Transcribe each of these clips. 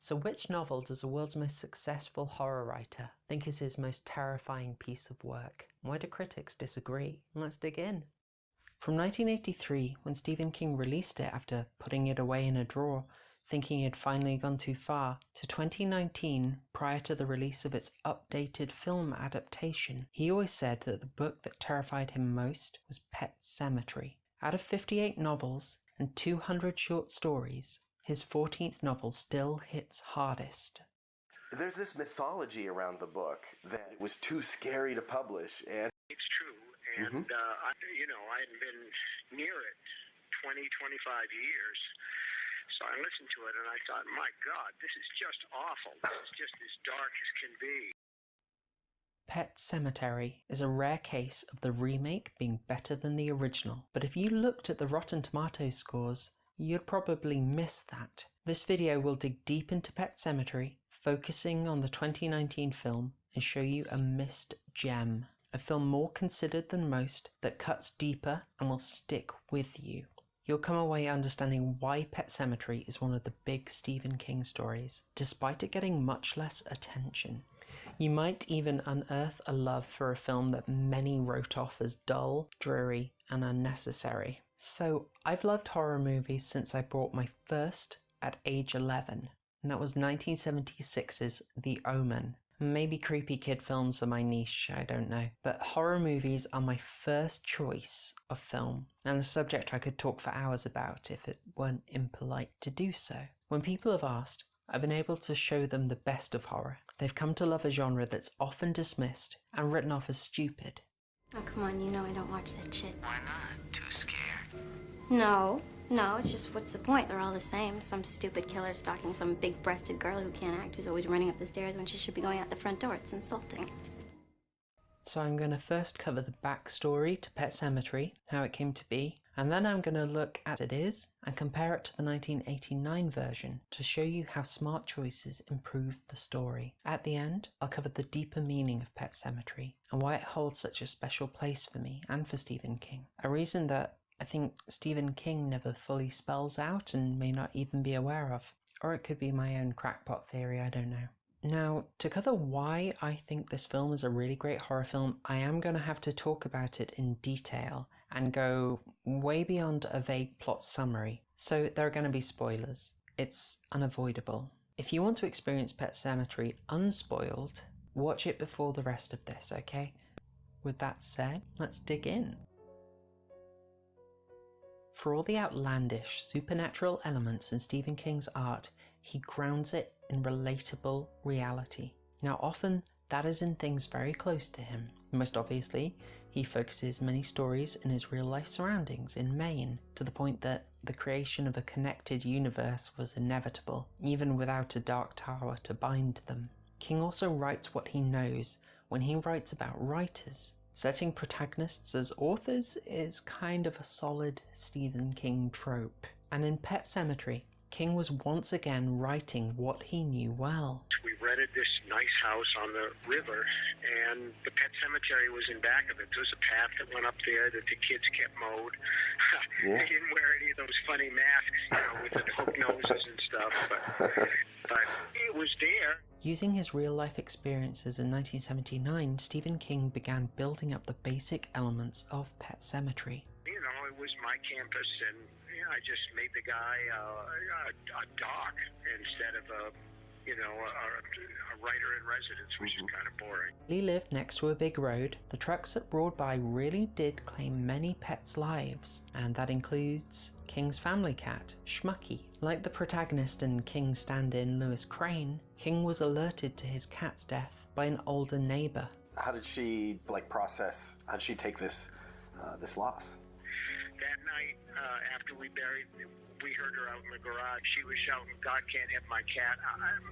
So which novel does the world's most successful horror writer think is his most terrifying piece of work? Why do critics disagree? Let's dig in. From 1983, when Stephen King released it after putting it away in a drawer, thinking he had finally gone too far, to 2019, prior to the release of its updated film adaptation, he always said that the book that terrified him most was Pet Sematary. Out of 58 novels and 200 short stories, his 14th novel still hits hardest. There's this mythology around the book that it was too scary to publish, and it's true. And, I hadn't been near it 20, 25 years. So I listened to it and I thought, my God, this is just awful. This is just as dark as can be. Pet Sematary is a rare case of the remake being better than the original. But if you looked at the Rotten Tomatoes scores, you'd probably miss that. This video will dig deep into Pet Sematary, focusing on the 2019 film, and show you a missed gem. A film more considered than most that cuts deeper and will stick with you. You'll come away understanding why Pet Sematary is one of the big Stephen King stories, despite it getting much less attention. You might even unearth a love for a film that many wrote off as dull, dreary, and unnecessary. So, I've loved horror movies since I bought my first at age 11, and that was 1976's The Omen. Maybe creepy kid films are my niche, I don't know. But horror movies are my first choice of film, and the subject I could talk for hours about if it weren't impolite to do so. When people have asked, I've been able to show them the best of horror. They've come to love a genre that's often dismissed and written off as stupid. Oh, come on, you know I don't watch that shit. Why not? Too scared? No, it's just what's the point? They're all the same. Some stupid killer stalking some big-breasted girl who can't act, who's always running up the stairs when she should be going out the front door. It's insulting. So I'm going to first cover the backstory to Pet Sematary, how it came to be, and then I'm going to look at it is and compare it to the 1989 version to show you how smart choices improved the story. At the end, I'll cover the deeper meaning of Pet Sematary and why it holds such a special place for me and for Stephen King. A reason that I think Stephen King never fully spells out and may not even be aware of. Or it could be my own crackpot theory, I don't know. Now, to cover why I think this film is a really great horror film, I am going to have to talk about it in detail and go way beyond a vague plot summary. So there are going to be spoilers. It's unavoidable. If you want to experience Pet Sematary unspoiled, watch it before the rest of this, okay? With that said, let's dig in. For all the outlandish, supernatural elements in Stephen King's art, he grounds it in relatable reality. Now often that is in things very close to him. Most obviously, he focuses many stories in his real life surroundings in Maine, to the point that the creation of a connected universe was inevitable, even without a dark tower to bind them. King also writes what he knows when he writes about writers. Setting protagonists as authors is kind of a solid Stephen King trope. And in Pet Sematary, King was once again writing what he knew well. We rented this nice house on the river, and the Pet Sematary was in back of it. There was a path that went up there that the kids kept mowed. They didn't wear any of those funny masks, with the hook noses and stuff, but it was there. Using his real-life experiences in 1979, Stephen King began building up the basic elements of Pet Sematary. It was my campus, and I just made the guy a doc instead of a writer in residence, which is kind of boring. He lived next to a big road. The trucks that roared by really did claim many pets' lives, and that includes King's family cat, Schmucky. Like the protagonist and King's stand-in Lewis Crane, King was alerted to his cat's death by an older neighbor. how did she process? How did she take this loss? That night, after we buried, we heard her out in the garage. She was shouting, "God can't have my cat.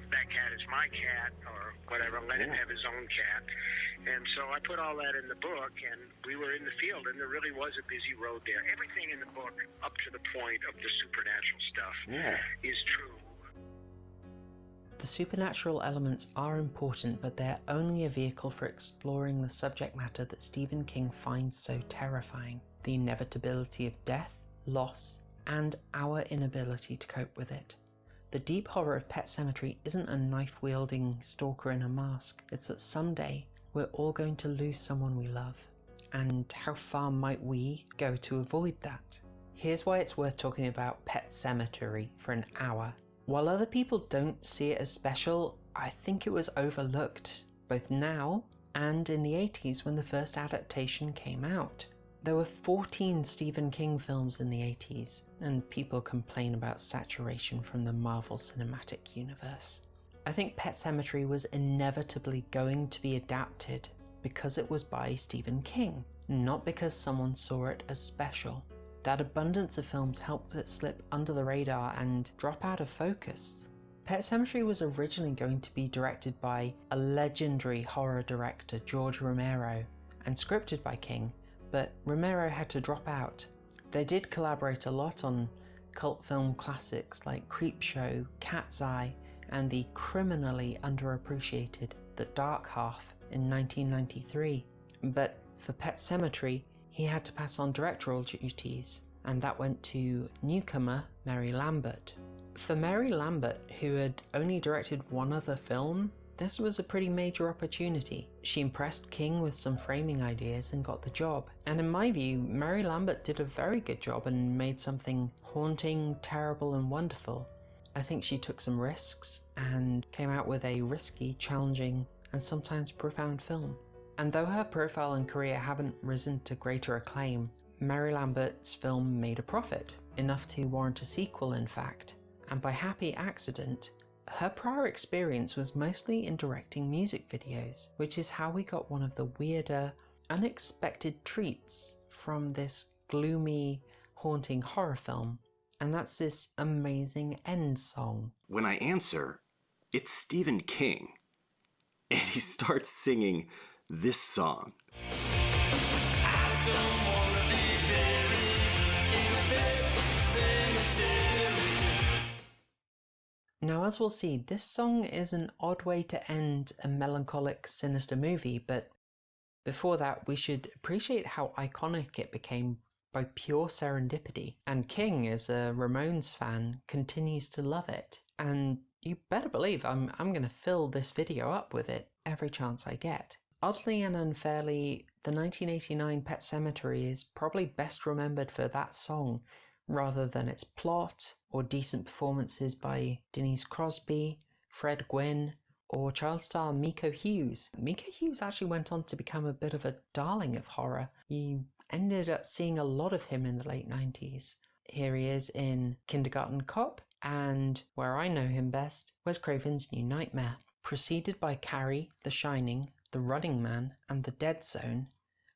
That cat is my cat," or whatever. Let him have his own cat. And so I put all that in the book, and we were in the field, and there really was a busy road there. Everything in the book, up to the point of the supernatural stuff, is true. The supernatural elements are important, but they're only a vehicle for exploring the subject matter that Stephen King finds so terrifying: the inevitability of death, loss, and our inability to cope with it. The deep horror of Pet Sematary isn't a knife-wielding stalker in a mask. It's that someday we're all going to lose someone we love. And how far might we go to avoid that? Here's why it's worth talking about Pet Sematary for an hour. While other people don't see it as special, I think it was overlooked, both now and in the 80s when the first adaptation came out. There were 14 Stephen King films in the 80s, and people complain about saturation from the Marvel Cinematic Universe. I think Pet Sematary was inevitably going to be adapted because it was by Stephen King, not because someone saw it as special. That abundance of films helped it slip under the radar and drop out of focus. Pet Sematary was originally going to be directed by a legendary horror director, George Romero, and scripted by King, but Romero had to drop out. They did collaborate a lot on cult film classics like Creepshow, Cat's Eye, and the criminally underappreciated The Dark Half in 1993. But for Pet Sematary, he had to pass on directorial duties, and that went to newcomer Mary Lambert. For Mary Lambert, who had only directed one other film, this was a pretty major opportunity. She impressed King with some framing ideas and got the job. And in my view, Mary Lambert did a very good job and made something haunting, terrible, and wonderful. I think she took some risks and came out with a risky, challenging, and sometimes profound film. And though her profile and career haven't risen to greater acclaim, Mary Lambert's film made a profit, enough to warrant a sequel in fact, and by happy accident, her prior experience was mostly in directing music videos, which is how we got one of the weirder, unexpected treats from this gloomy, haunting horror film, and that's this amazing end song. When I answer, it's Stephen King, and he starts singing this song. Now, as we'll see, this song is an odd way to end a melancholic, sinister movie, but before that, we should appreciate how iconic it became by pure serendipity. And King, as a Ramones fan, continues to love it. And you better believe I'm going to fill this video up with it every chance I get. Oddly and unfairly, the 1989 Pet Sematary is probably best remembered for that song, rather than its plot or decent performances by Denise Crosby, Fred Gwynne, or child star Miko Hughes. Miko Hughes actually went on to become a bit of a darling of horror. You ended up seeing a lot of him in the late 90s. Here he is in Kindergarten Cop, and where I know him best, Wes Craven's New Nightmare, preceded by Carrie, The Shining, The Running Man, and The Dead Zone,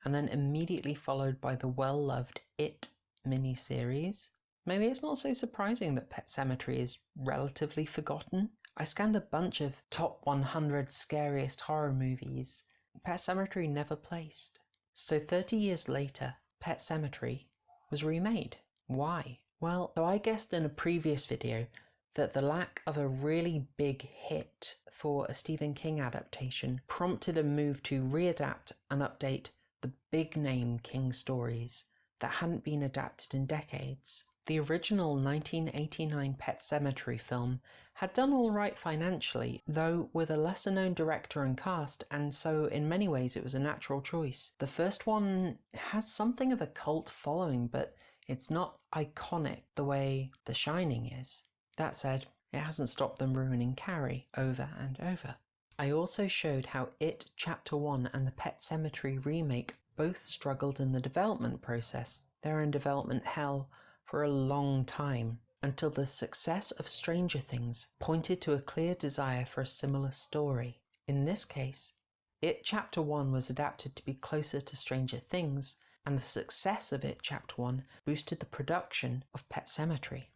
and then immediately followed by the well-loved It miniseries. Maybe it's not so surprising that Pet Sematary is relatively forgotten. I scanned a bunch of top 100 scariest horror movies. Pet Sematary never placed. So 30 years later, Pet Sematary was remade. Why? Well, so I guessed in a previous video that the lack of a really big hit for a Stephen King adaptation prompted a move to readapt and update the big-name King stories that hadn't been adapted in decades. The original 1989 Pet Sematary film had done all right financially, though with a lesser-known director and cast, and so in many ways it was a natural choice. The first one has something of a cult following, but it's not iconic the way The Shining is. That said, it hasn't stopped them ruining Carrie over and over. I also showed how It Chapter 1 and the Pet Sematary remake both struggled in the development process. They're in development hell for a long time, until the success of Stranger Things pointed to a clear desire for a similar story. In this case, It Chapter 1 was adapted to be closer to Stranger Things, and the success of It Chapter 1 boosted the production of Pet Sematary.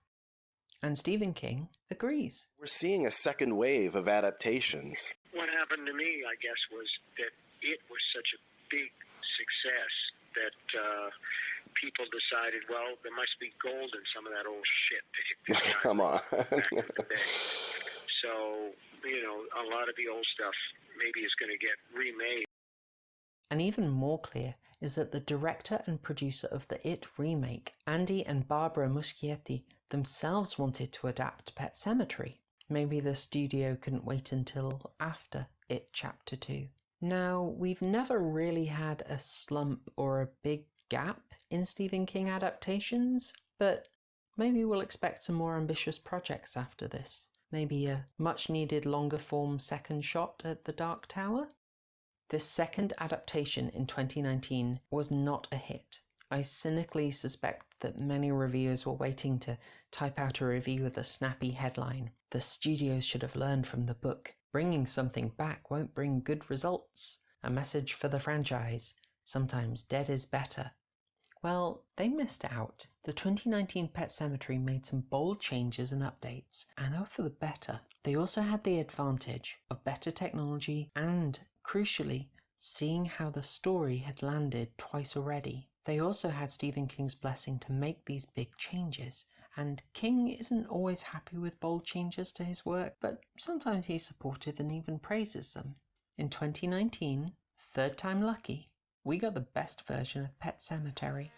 And Stephen King agrees. We're seeing a second wave of adaptations. What happened to me, I guess, was that it was such a big success that people decided, well, there must be gold in some of that old shit that hit this guy Come on. back in the day. So, a lot of the old stuff maybe is going to get remade. And even more clear is that the director and producer of the It remake, Andy and Barbara Muschietti, themselves wanted to adapt Pet Sematary. Maybe the studio couldn't wait until after It Chapter 2. Now, we've never really had a slump or a big gap in Stephen King adaptations, but maybe we'll expect some more ambitious projects after this. Maybe a much-needed longer-form second shot at The Dark Tower? This second adaptation in 2019 was not a hit. I cynically suspect that many reviewers were waiting to type out a review with a snappy headline. The studios should have learned from the book. Bringing something back won't bring good results. A message for the franchise. Sometimes dead is better. Well, they missed out. The 2019 Pet Sematary made some bold changes and updates, and they were for the better. They also had the advantage of better technology and, crucially, seeing how the story had landed twice already. They also had Stephen King's blessing to make these big changes, and King isn't always happy with bold changes to his work, but sometimes he's supportive and even praises them. In 2019, third time lucky, we got the best version of Pet Sematary.